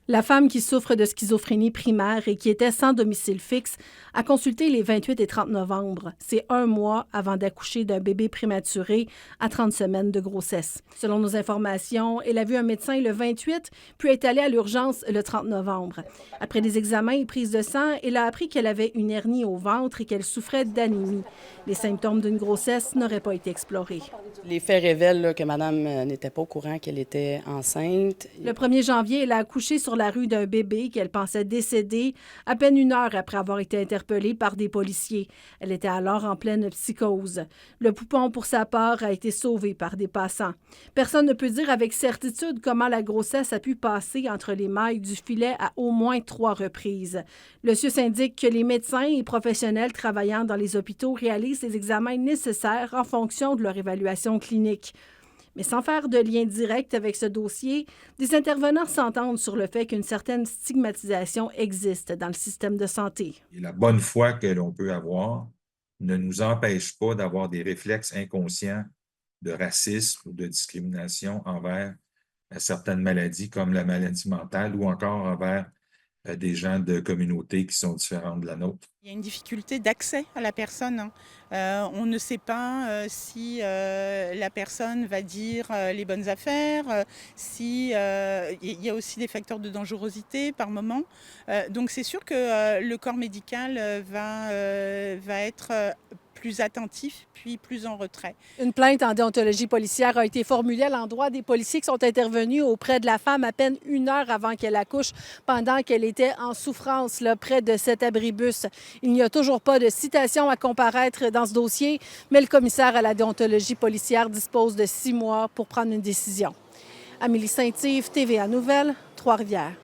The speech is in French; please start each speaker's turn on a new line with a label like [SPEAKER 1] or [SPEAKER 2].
[SPEAKER 1] La femme qui souffre de schizophrénie primaire et qui était sans domicile fixe a consulté les 28 et 30 novembre. C'est un mois avant d'accoucher d'un bébé prématuré à 30 semaines de grossesse. Selon nos informations, elle a vu un médecin le 28, puis est allée à l'urgence le 30 novembre. Après des examens et prises de sang, elle a appris qu'elle avait une hernie au ventre et qu'elle souffrait d'anémie. Les symptômes d'une grossesse n'auraient pas été explorés.
[SPEAKER 2] Les faits révèlent là, que madame n'était pas au courant qu'elle était enceinte.
[SPEAKER 1] Le 1er janvier, elle a accouché sur la rue d'un bébé qu'elle pensait décédé à peine une heure après avoir été interpellée par des policiers. Elle était alors en pleine psychose. Le poupon, pour sa part, a été sauvé par des passants. Personne ne peut dire avec certitude comment la grossesse a pu passer entre les mailles du filet à au moins 3 reprises. Le CIUS indique que les médecins et professionnels travaillant dans les hôpitaux réalisent les examens nécessaires en fonction de leur évaluation clinique. Mais sans faire de lien direct avec ce dossier, des intervenants s'entendent sur le fait qu'une certaine stigmatisation existe dans le système de santé.
[SPEAKER 3] Et la bonne foi que l'on peut avoir ne nous empêche pas d'avoir des réflexes inconscients de racisme ou de discrimination envers certaines maladies comme la maladie mentale ou encore envers des gens de communautés qui sont différentes de la nôtre.
[SPEAKER 4] Il y a une difficulté d'accès à la personne, hein. On ne sait pas si la personne va dire les bonnes affaires, si il y a aussi des facteurs de dangerosité par moment. Donc c'est sûr que le corps médical va être plus attentif, puis plus en retrait.
[SPEAKER 1] Une plainte en déontologie policière a été formulée à l'endroit des policiers qui sont intervenus auprès de la femme à peine une heure avant qu'elle accouche, pendant qu'elle était en souffrance là, près de cet abribus. Il n'y a toujours pas de citation à comparaître dans ce dossier, mais le commissaire à la déontologie policière dispose de 6 mois pour prendre une décision. Amélie Saint-Yves, TVA Nouvelles, Trois-Rivières.